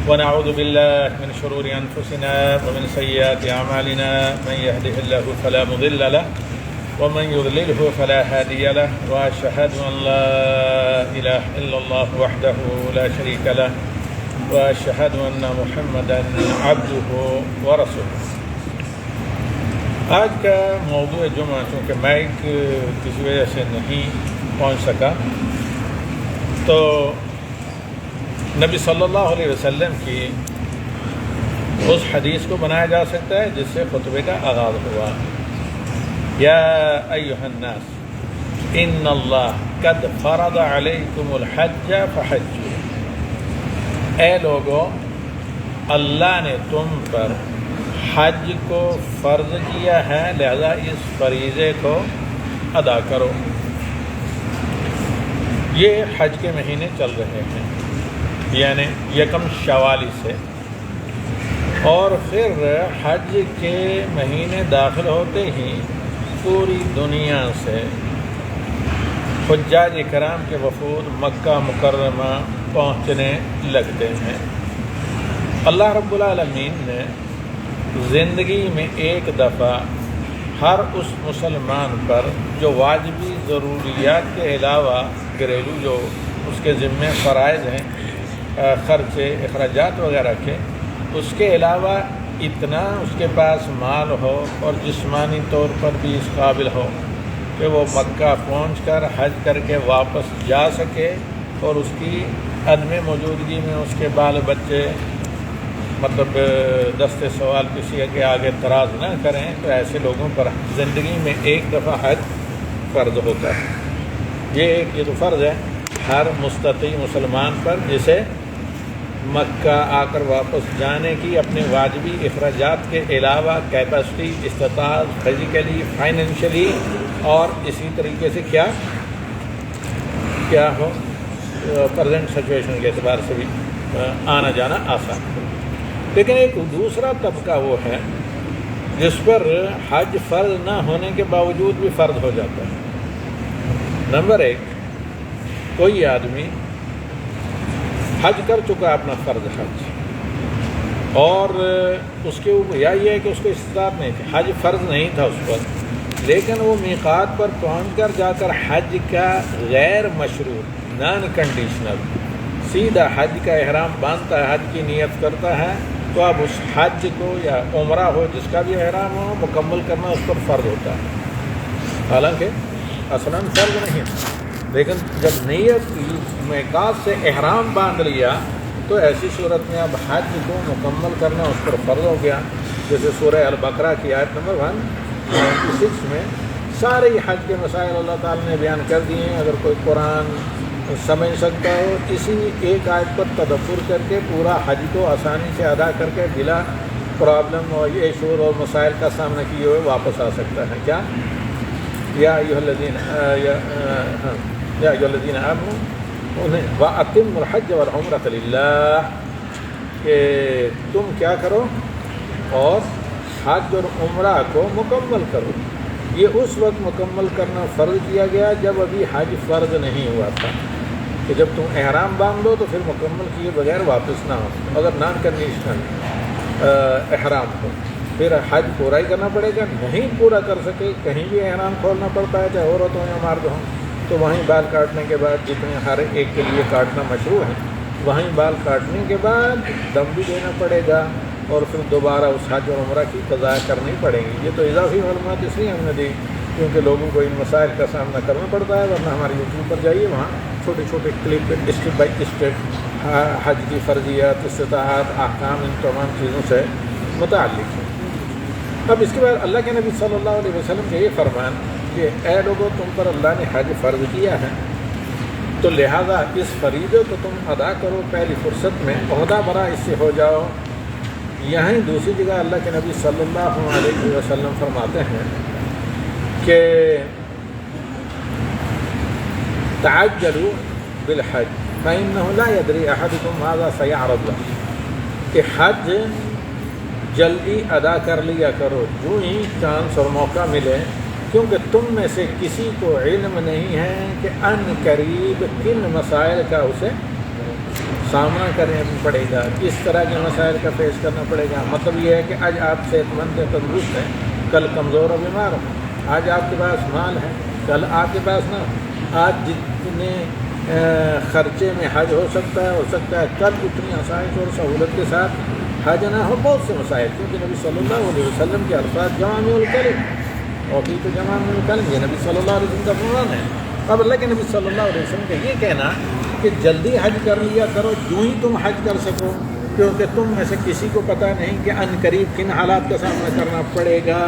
ونعوذ بالله من شرور أنفسنا ومن سيئات أعمالنا من يهده الله فلا مضل له ومن يضلله فلا هادي له وأشهد أن لا إله إلا الله وحده لا شريك له وأشهد أن محمدا عبده ورسوله. آج کا موضوع جمعہ چونکہ مائک کسی وجہ سے نہیں پہنچ سکا تو نبی صلی اللہ علیہ وسلم کی اس حدیث کو بنایا جا سکتا ہے جس سے خطبے کا آغاز ہوا. یا ایھا الناس ان اللہ قد فرض علیکم الحج فحجوا. اے لوگو، اللہ نے تم پر حج کو فرض کیا ہے، لہذا اس فریضے کو ادا کرو. یہ حج کے مہینے چل رہے ہیں، یعنی یکم شوال سے، اور پھر حج کے مہینے داخل ہوتے ہی پوری دنیا سے حجاج کرام کے وفود مکہ مکرمہ پہنچنے لگتے ہیں. اللہ رب العالمین نے زندگی میں ایک دفعہ ہر اس مسلمان پر جو واجبی ضروریات کے علاوہ گھریلو جو اس کے ذمے فرائض ہیں، خرچے اخراجات وغیرہ کے، اس کے علاوہ اتنا اس کے پاس مال ہو اور جسمانی طور پر بھی اس قابل ہو کہ وہ مکہ پہنچ کر حج کر کے واپس جا سکے، اور اس کی عدم موجودگی میں اس کے بال بچے مطلب دست سوال کسی کے آگے تراز نہ کریں، تو ایسے لوگوں پر زندگی میں ایک دفعہ حج فرض ہوتا ہے. یہ تو فرض ہے ہر مستطیع مسلمان پر، جسے مکہ آ کر واپس جانے کی اپنے واجبی اخراجات کے علاوہ کیپیسٹی، استطاعت، فزیکلی، فائنینشلی اور اسی طریقے سے کیا ہو پریزنٹ سچویشن کے اعتبار سے بھی آنا جانا آسان ہو. لیکن ایک دوسرا طبقہ وہ ہے جس پر حج فرض نہ ہونے کے باوجود بھی فرض ہو جاتا ہے. نمبر ایک، کوئی آدمی حج کر چکا اپنا فرض حج، اور اس کے اوپر یا یہ ہے کہ اس کو استطاعت نہیں تھی، حج فرض نہیں تھا اس پر، لیکن وہ میقات پر پہنچ کر جا کر حج کا غیر مشروط نان کنڈیشنل سیدھا حج کا احرام باندھتا ہے، حج کی نیت کرتا ہے، تو اب اس حج کو یا عمرہ ہو جس کا بھی احرام ہو مکمل کرنا اس پر فرض ہوتا ہے. حالانکہ اصلاً فرض نہیں، لیکن جب نیت کی میقات سے احرام باندھ لیا تو ایسی صورت میں اب حج کو مکمل کرنا اس پر فرض ہو گیا. جیسے سورہ البقرہ کی آیت نمبر 196 میں سارے حج کے مسائل اللہ تعالیٰ نے بیان کر دیے ہیں. اگر کوئی قرآن سمجھ سکتا ہو، اسی ایک آیت پر تدبر کر کے پورا حج کو آسانی سے ادا کر کے بلا پرابلم اور یہ ایشور اور مسائل کا سامنا کیے ہوئے واپس آ سکتا ہے. کیا یا ایھا الذین آمنوا وَأَتِمُّوا الْحَجَّ وَالْعُمْرَةَ لِلَّهِ، کہ تم کیا کرو اور حج اور عمرہ کو مکمل کرو. یہ اس وقت مکمل کرنا فرض کیا گیا جب ابھی حج فرض نہیں ہوا تھا، کہ جب تم احرام باندھ دو تو پھر مکمل کیے بغیر واپس نہ ہو. اگر نان کنڈیشنل احرام ہو پھر حج پورا ہی کرنا پڑے گا. نہیں پورا کر سکے، کہیں بھی احرام کھولنا پڑتا ہے، چاہے عورت ہو یا مرد ہو، تو وہیں بال کاٹنے کے بعد جتنے ہر ایک کے لیے کاٹنا مشروع ہے، وہیں بال کاٹنے کے بعد دم بھی دینا پڑے گا، اور پھر دوبارہ اس حج اور عمرہ کی قضا کرنی پڑیں گی. یہ تو اضافی معلومات اس لیے ہم نے دی کیونکہ لوگوں کو ان مسائل کا سامنا کرنا پڑتا ہے، ورنہ ہمارے یوٹیوب پر جائیے، وہاں چھوٹے چھوٹے کلپ اسٹیپ بائی اسٹیپ حج کی فرضیات، استطاعت، احکام، ان تمام چیزوں سے متعلق ہے. اب اس کے بعد اللہ کے نبی صلی اللہ علیہ وسلم کا یہ فرمان کہ اے لوگوں، تم پر اللہ نے حج فرض کیا ہے، تو لہذا اس فریضے کو تم ادا کرو پہلی فرصت میں، عہدہ برا اس سے ہو جاؤ. یہیں دوسری جگہ اللہ کے نبی صلی اللہ علیہ وسلم فرماتے ہیں کہ تعجلوا بالحج فإنه لا يدري أحدكم ماذا سيعرض له، کہ حج جلدی ادا کر لیا کرو جو ہی چانس اور موقع ملے، کیونکہ تم میں سے کسی کو علم نہیں ہے کہ ان قریب کن مسائل کا اسے سامنا کرنا پڑے گا، کس طرح کے مسائل کا فیس کرنا پڑے گا. مطلب یہ ہے کہ آج آپ صحت مند ہیں، تندرست ہیں، کل کمزور اور بیمار ہوں. آج آپ کے پاس مال ہے، کل آپ کے پاس نہ. آج جتنے خرچے میں حج ہو سکتا ہے کل اتنی آسائش اور سہولت کے ساتھ حج نہ ہو. بہت سے مسائل، کیونکہ نبی صلی اللہ علیہ وسلم کے الفاظ جوامع الکلم، اور تو جوامع الکلم یہ نبی صلی اللہ علیہ وسلم کا فرمان ہے. اب اللہ کے نبی صلی اللہ علیہ وسلم کا یہ کہنا کہ جلدی حج کر لیا کرو جو ہی تم حج کر سکو، کیونکہ تم میں سے کسی کو پتہ نہیں کہ ان قریب کن حالات کا سامنا کرنا پڑے گا.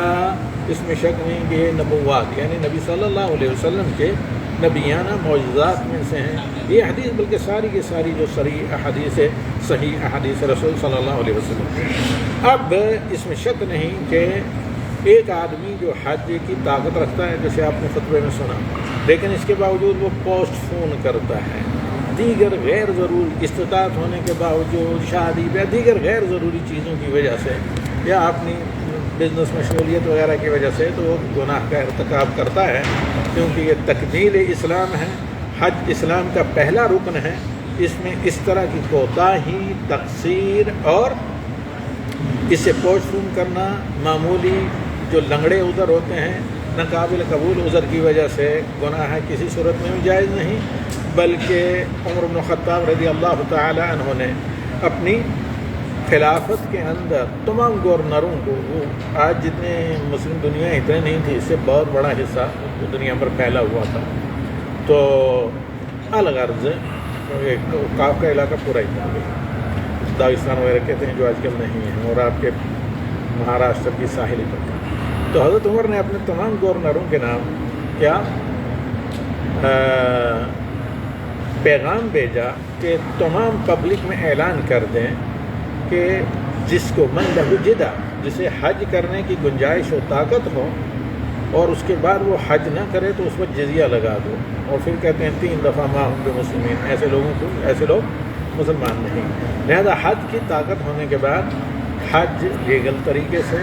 اس میں شک نہیں کہ یہ نبوات یعنی نبی صلی اللہ علیہ وسلم کے نبیانہ معجزات میں سے ہیں یہ حدیث، بلکہ ساری کی ساری جو صریح احادیث ہے، صحیح احادیث رسول صلی اللہ علیہ وسلم. اب اس میں شک نہیں کہ ایک آدمی جو حج کی طاقت رکھتا ہے، جیسے آپ نے خطبے میں سنا، لیکن اس کے باوجود وہ پوسٹ فون کرتا ہے، دیگر غیر ضروری استطاعت ہونے کے باوجود شادی یا دیگر غیر ضروری چیزوں کی وجہ سے یا اپنی بزنس مشغولیت وغیرہ کی وجہ سے تو وہ گناہ کا ارتکاب کرتا ہے. کیونکہ یہ تکمیل اسلام ہے، حج اسلام کا پہلا رکن ہے. اس میں اس طرح کی کوتاہی، تقصیر اور اسے پوسٹ فون کرنا، معمولی جو لنگڑے عذر ہوتے ہیں ناقابل قبول عذر کی وجہ سے گناہ ہے، کسی صورت میں بھی جائز نہیں. بلکہ عمر بن خطاب رضی اللہ تعالی عنہ نے اپنی خلافت کے اندر تمام گورنروں کو، وہ آج جتنے مسلم دنیا اتنے نہیں تھی، اس سے بہت بڑا حصہ دنیا پر پھیلا ہوا تھا، تو الغرض کاف کا علاقہ پورا ہی تھا، داغستان وغیرہ کہتے ہیں جو آج کل نہیں ہیں، اور آپ کے مہاراشٹر کی ساحلی پر. تو حضرت عمر نے اپنے تمام گورنروں کے نام کیا پیغام بھیجا کہ تمام پبلک میں اعلان کر دیں کہ جس کو من لہو جدہ، جسے حج کرنے کی گنجائش و طاقت ہو اور اس کے بعد وہ حج نہ کرے تو اس پر جزیہ لگا دو. اور پھر کہتے ہیں 3 دفعہ ما ہم بمسلمین، ایسے لوگ مسلمان نہیں. لہذا حج کی طاقت ہونے کے بعد حج لیگل طریقے سے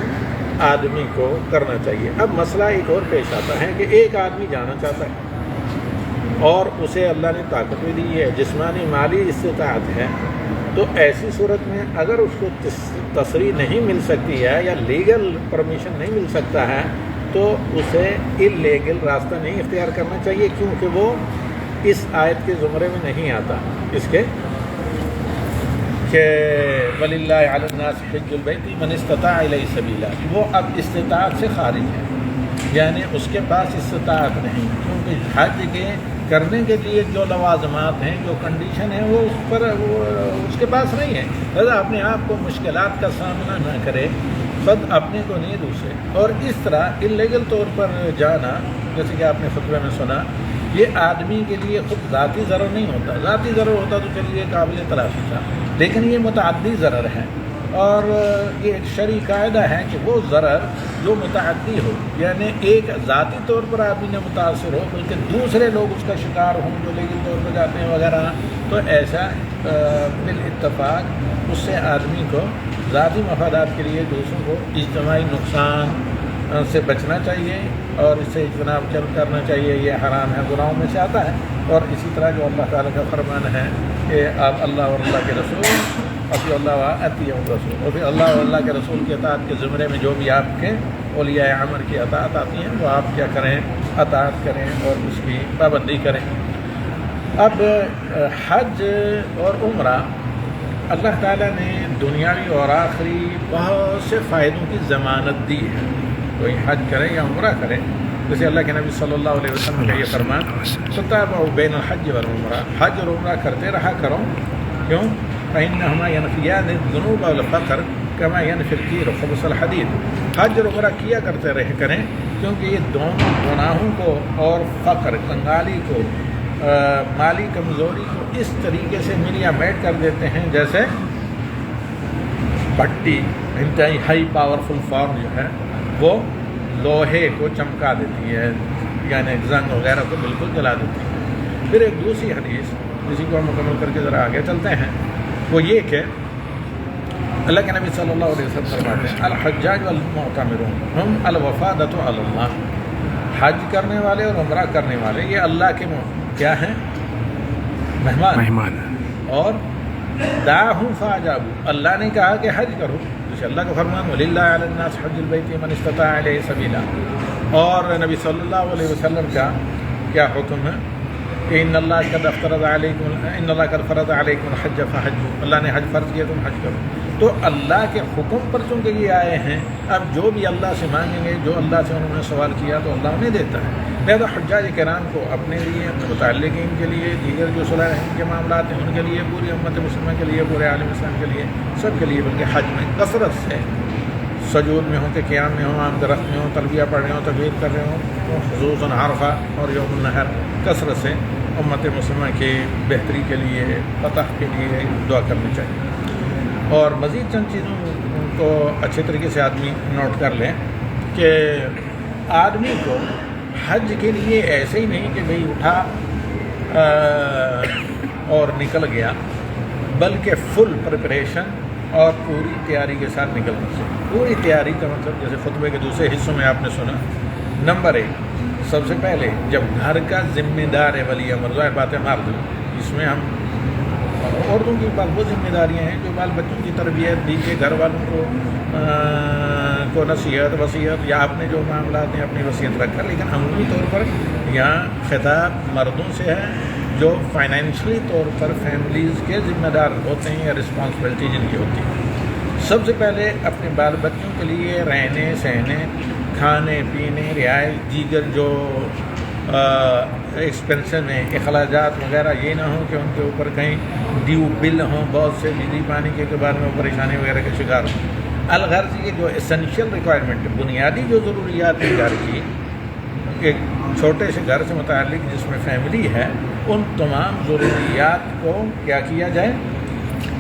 آدمی کو کرنا چاہیے. اب مسئلہ ایک اور پیش آتا ہے کہ ایک آدمی جانا چاہتا ہے اور اسے اللہ نے طاقت بھی دی ہے، جسمانی مالی استطاعت ہے، تو ایسی صورت میں اگر اس کو تصریح نہیں مل سکتی ہے یا لیگل پرمیشن نہیں مل سکتا ہے تو اسے اللیگل راستہ نہیں اختیار کرنا چاہیے، کیونکہ وہ اس آیت کے زمرے میں نہیں آتا. اس کے کہ وَلِلَّهِ عَلَى النَّاسِ حِجُّ الْبَيْتِ مَنِ اسْتَطَاعَ إِلَيْهِ سَبِيلًا، وہ اب استطاعت سے خارج ہے، یعنی اس کے پاس استطاعت نہیں، کیونکہ حج کے کرنے کے لیے جو لوازمات ہیں، جو کنڈیشن ہے، وہ اس کے پاس نہیں ہے. لہذا اپنے آپ کو مشکلات کا سامنا نہ کرے، خود اپنے کو نہیں دوسرے. اور اس طرح اللیگل طور پر جانا، جیسے کہ آپ نے خطبے میں سنا، یہ آدمی کے لیے خود ذاتی ضرر نہیں ہوتا. ذاتی ضرر ہوتا تو چلیے قابل تلافی تھا، لیکن یہ متعدی ضرر ہے. اور یہ ایک شرعی قاعدہ ہے کہ وہ ضرر جو متعدی ہو، یعنی ایک ذاتی طور پر آدمی نے متاثر ہو بلکہ دوسرے لوگ اس کا شکار ہوں جو لیگل طور پر جاتے ہیں وغیرہ، تو ایسا بالاتفاق اس سے آدمی کو ذاتی مفادات کے لیے دوسروں کو اجتماعی نقصان سے بچنا چاہیے اور اس سے اجتناب کرنا چاہیے. یہ حرام ہے، گناہوں میں سے آتا ہے. اور اسی طرح جو اللہ تعالیٰ کا فرمان ہے کہ آپ اللہ اور اللہ کے رسول، اطیعوا اللہ واطیعوا الرسول، اور پھر اللہ اور اللہ کے رسول کی اطاعت کے زمرے میں جو بھی آپ کے اولیاء امر کی اطاعت آتی ہیں وہ آپ کیا کریں، اطاعت کریں اور اس کی پابندی کریں. اب حج اور عمرہ اللہ تعالیٰ نے دنیاوی اور آخری بہت سے فائدوں کی ضمانت دی ہے. کوئی حج کرے یا عمرہ کرے، جیسے اللہ کے نبی صلی اللہ علیہ وسلم نے یہ فرمان تتابعوا بین الحج والعمرہ، حج اور عمرہ کرتے رہا کرو. کیوں؟ فإنهما ينفيان الذنوب والفقر كما ينفي الكير خبث الحديد. حج اور عمرہ کیا کرتے رہے کریں، کیونکہ یہ دونوں گناہوں کو اور فقر، کنگالی کو، مالی کمزوری کو اس طریقے سے ملیا میٹ کر دیتے ہیں جیسے بھٹی انتہائی ہائی پاورفل فارم جو ہے وہ لوہے کو چمکا دیتی ہے، یعنی زنگ وغیرہ کو بالکل جلا دیتی ہے. پھر ایک دوسری حدیث جسی کو ہم مکمل کر کے ذرا آگے چلتے ہیں، وہ یہ کہ اللہ کے نبی صلی اللہ علیہ وسلم فرماتے ہیں الحجاج والمعتمرون ہم الوفادۃ علی اللہ. حج کرنے والے اور عمرہ کرنے والے یہ اللہ کے کیا ہیں؟ مہمان. اور دعاہم فاجابوا، اللہ نے کہا کہ حج کرو، جیسے اللہ کا فرمان وَلِلَّهِ عَلَى النَّاسِ حَجُّ الْبَيْتِ مَنِ اسْتَطَاعَ إِلَيْهِ سَبِيلًا، اور نبی صلی اللہ علیہ وسلم کا کیا حکم ہے کہ ان اللہ قد فرض علیکم الحج فحجوا، اللہ نے حج فرض کیا تم حج کرو۔ تو اللہ کے حکم پر چونکہ یہ آئے ہیں، اب جو بھی اللہ سے مانگیں گے، جو اللہ سے انہوں نے سوال کیا تو اللہ انہیں دیتا ہے۔ لہذا حجاج کرام کو اپنے لیے، اپنے متعلقین کے لیے، دیگر جو صلاح رحم کے معاملات ہیں ان کے لیے، پوری امت مسلمہ کے لیے، پورے عالم اسلام کے لیے، سب کے لیے، بلکہ حج میں کثرت سے سجود میں ہوں کہ قیام میں ہوں، عام درخت میں ہوں، تلبیہ پڑھ رہے ہوں، تکبیر کر رہے ہوں، خصوصاً عرفہ اور یوم النحر، کثرت سے امت مسلمہ کی بہتری کے لیے، فتح کے لیے دعا کرنی چاہیے۔ اور مزید چند چیزوں کو اچھے طریقے سے آدمی نوٹ کر لیں کہ آدمی کو حج کے لیے ایسے ہی نہیں کہ بھئی اٹھا اور نکل گیا، بلکہ فل پریپریشن اور پوری تیاری کے ساتھ نکلنا چاہیے۔ پوری تیاری کا مطلب جیسے خطبے کے دوسرے حصوں میں آپ نے سنا، نمبر 1 سب سے پہلے جب گھر کا ذمہ دار ہے ولی امر، ظاہر بات ہے مرد، اس میں ہم عورتوں کی وہ ذمہ داریاں ہیں جو بال بچوں کی تربیت دی کے گھر والوں کو نصیحت وصیت یا اپنے جو معاملات ہیں اپنی وصیت رکھ کر، لیکن عمومی طور پر یہاں خطاب مردوں سے ہے جو فائنینشلی طور پر فیملیز کے ذمہ دار ہوتے ہیں یا رسپانسبلٹی جن کی ہوتی ہے۔ سب سے پہلے اپنے بال بچوں کے لیے رہنے سہنے، کھانے پینے، رہائش، دیگر جو ایکسپینسن ہیں، اخراجات وغیرہ، یہ نہ ہوں کہ ان کے اوپر کہیں ڈیو بل ہوں، بہت سے بجلی پانی کے بعد میں پریشانی وغیرہ کے شکار ہوں۔ الغرض یہ جو اسینشیل ریکوائرمنٹ، بنیادی جو ضروریات ہیں گھر کی، ایک چھوٹے سے گھر سے متعلق جس میں فیملی ہے، ان تمام ضروریات کو کیا کیا جائے،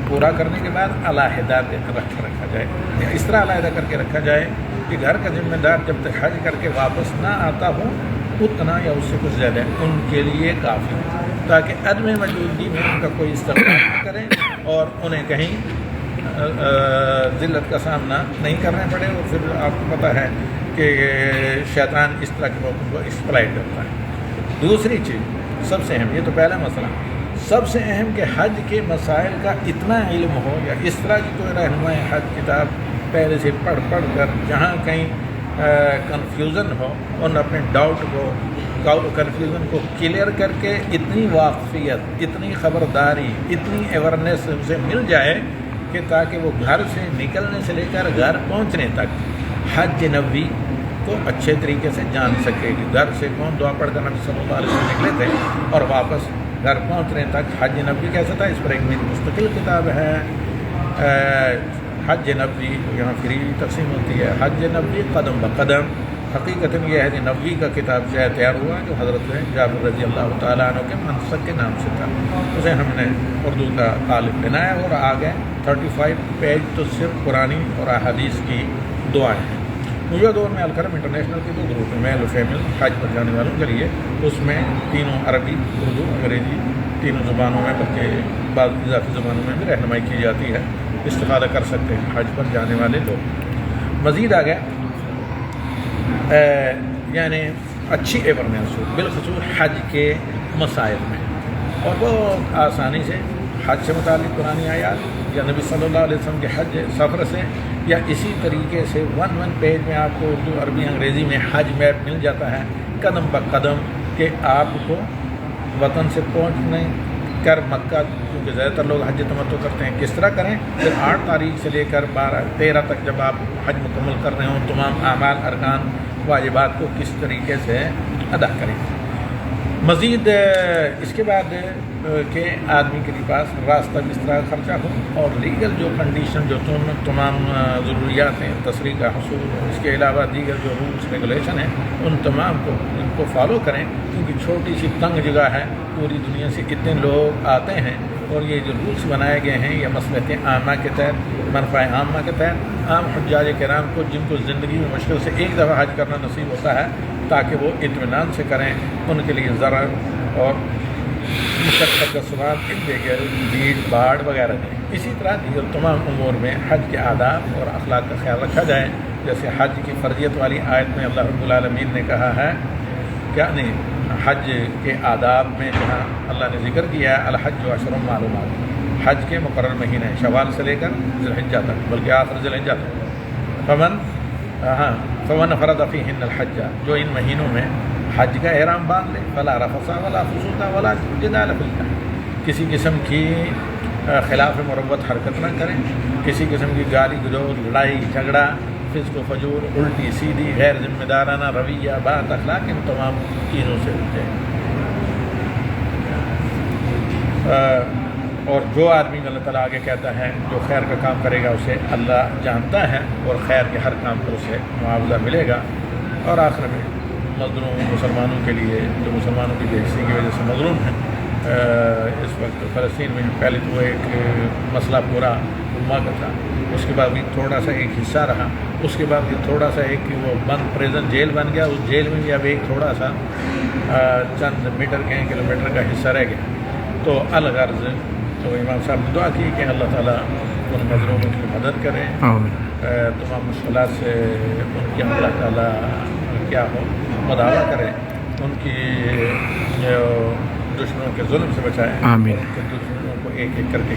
پورا کرنے کے بعد علیحدہ رکھا جائے، اس طرح علیحدہ کر کے رکھا جائے کہ گھر کا ذمہ دار جب تک حج کر کے واپس نہ آتا ہو اتنا یا اس سے کچھ زیادہ ان کے لیے کافی ہو، تاکہ عدم موجودگی میں ان کا کوئی استقبال نہ کریں اور انہیں کہیں ذلت کا سامنا نہیں کرنا پڑے، اور پھر آپ کو پتہ ہے کہ شیطان اس طرح کے موقع کو ایکسپلائٹ کرتا ہے۔ دوسری چیز سب سے اہم، یہ تو پہلا مسئلہ، سب سے اہم کہ حج کے مسائل کا اتنا علم ہو، یا اس طرح کی کوئی رہنما حج کتاب پہلے سے پڑھ کر جہاں کہیں کنفیوژن ہو ان اپنے ڈاؤٹ کو، کنفیوژن کو کلیئر کر کے اتنی واقفیت، اتنی خبرداری، اتنی اویرنیس اسے مل جائے کہ تاکہ وہ گھر سے نکلنے سے لے کر گھر پہنچنے تک حج نبوی کو اچھے طریقے سے جان سکے کہ گھر سے کون دعا پڑھ کر نبی صلی اللہ علیہ وسلم نکلے تھے اور واپس گھر پہنچنے تک حج نبوی کیسا تھا۔ اس پر ایک میری مستقل کتاب ہے، حج نبوی، یہاں فری تقسیم ہوتی ہے، حج نبوی قدم بقدم۔ حقیقتاً یہ حج نبوی کا کتاب جو ہے تیار ہوا جو حضرت جابر رضی اللہ تعالیٰ عنہ کے منصب کے نام سے تھا، اسے ہم نے اردو کا قالب بنایا اور آگے 35 پیج تو صرف قرآنی اور احادیث کی دعائیں ہیں۔ موجودہ دور میں الکرم انٹرنیشنل کے 2 گروپ ہیں، میل و فیمیل، حج پر جانے والوں کے لیے، اس میں تینوں عربی، اردو، انگریزی، تینوں زبانوں میں، بلکہ بعض اضافی زبانوں میں بھی رہنمائی کی جاتی ہے، استفادہ کر سکتے ہیں حج پر جانے والے لوگ۔ مزید آ گیا یعنی اچھی ایورنیس ہو بالخصوص حج کے مسائل میں، اور بہت آسانی سے حج سے متعلق قرآنی آیات یا نبی صلی اللہ علیہ وسلم کے حج سفر سے، یا اسی طریقے سے 1 پیج میں آپ کو اردو، عربی، انگریزی میں حج میپ مل جاتا ہے قدم بقدم، کہ آپ کو وطن سے پہنچنے کر مکہ، کیونکہ زیادہ تر لوگ حج تمتع کرتے ہیں، کس طرح کریں، پھر 8 تاریخ سے لے کر 13 تک جب آپ حج مکمل کر رہے ہوں تمام اعمال، ارکان، واجبات کو کس طریقے سے ادا کریں۔ مزید اس کے بعد کہ آدمی کے پاس راستہ کس طرح خرچہ ہو، اور لیگل جو کنڈیشن، جو تمام ضروریات ہیں، تصریح کا حصول، اس کے علاوہ دیگر جو رولس ریگولیشن ہیں، ان تمام کو ان کو فالو کریں، کیونکہ چھوٹی سی تنگ جگہ ہے، پوری دنیا سے اتنے لوگ آتے ہیں، اور یہ جو رولس بنائے گئے ہیں یہ مصلحت عامہ کے تحت، منفع عامہ کے تحت، عام حجاج کرام کو جن کو زندگی میں مشکل سے ایک دفعہ حج کرنا نصیب ہوتا ہے، تاکہ وہ اطمینان سے کریں، ان کے لیے ضرر اور مشقت کا سوال، دیگر بھیڑ بھاڑ وغیرہ نہیں۔ اسی طرح دیگر تمام امور میں حج کے آداب اور اخلاق کا خیال رکھا جائے، جیسے حج کی فرضیت والی آیت میں اللہ رب العالمین نے کہا ہے، کیا نہیں، حج کے آداب میں جہاں اللہ نے ذکر کیا ہے الحج و اشر معلومات، حج کے مقرر مہینے ہیں، شوال سے لے کر ذی الحجہ تک، بلکہ آخر ذی الحجہ تک۔ فمن فرض فیہن الحج، جو ان مہینوں میں حج کا احرام باندھ لے، فلا رفث ولا فسوق ولا جدال فی الحج، کسی قسم کی خلاف مروت حرکت نہ کریں، کسی قسم کی گالی گلوچ، لڑائی جھگڑا، فسق و فجور، الٹی سیدھی غیر ذمہ دارانہ رویہ، بات اخلاق، ان تمام چیزوں سے بچیں۔ اور جو آدمی اللہ تعالیٰ آگے کہتا ہے جو خیر کا کام کرے گا اسے اللہ جانتا ہے، اور خیر کے ہر کام پر اسے معاوضہ ملے گا۔ اور آخر میں مظلوم مسلمانوں کے لیے، جو مسلمانوں کی بے حسی کی وجہ سے مظلوم ہیں اس وقت فلسطین میں، پہلے تو وہ ایک مسئلہ پورا امہ کا تھا، اس کے بعد بھی تھوڑا سا ایک حصہ رہا، اس کے بعد بھی تھوڑا سا ایک وہ بند پریزن جیل بن گیا، اس جیل میں بھی اب ایک تھوڑا سا چند میٹر کے کلومیٹر کا حصہ رہ گیا۔ تو الغرض تو امام صاحب نے دعا کی کہ اللہ تعالیٰ ان مظلوموں کی مدد کرے، تمام مشکلات سے ان کی اللہ تعالیٰ کیا ہو مداوع کرے، ان کی دشمنوں کے ظلم سے بچائے، آمین۔ ان کے دشمنوں کو ایک ایک کر کے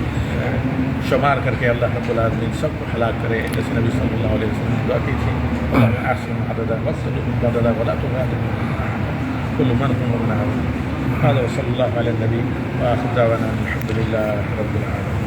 شمار کر کے اللہ رب العالمین سب کو ہلاک کرے، جیسے نبی صلی اللہ علیہ وسلم نے دعا کی تھی، احسن عددا وصلوا عددا ولا تغادروا كل من هو من هذا، وصلی اللہ علیہ النبی وآخر دعوانا الحمد للہ رب العالمین۔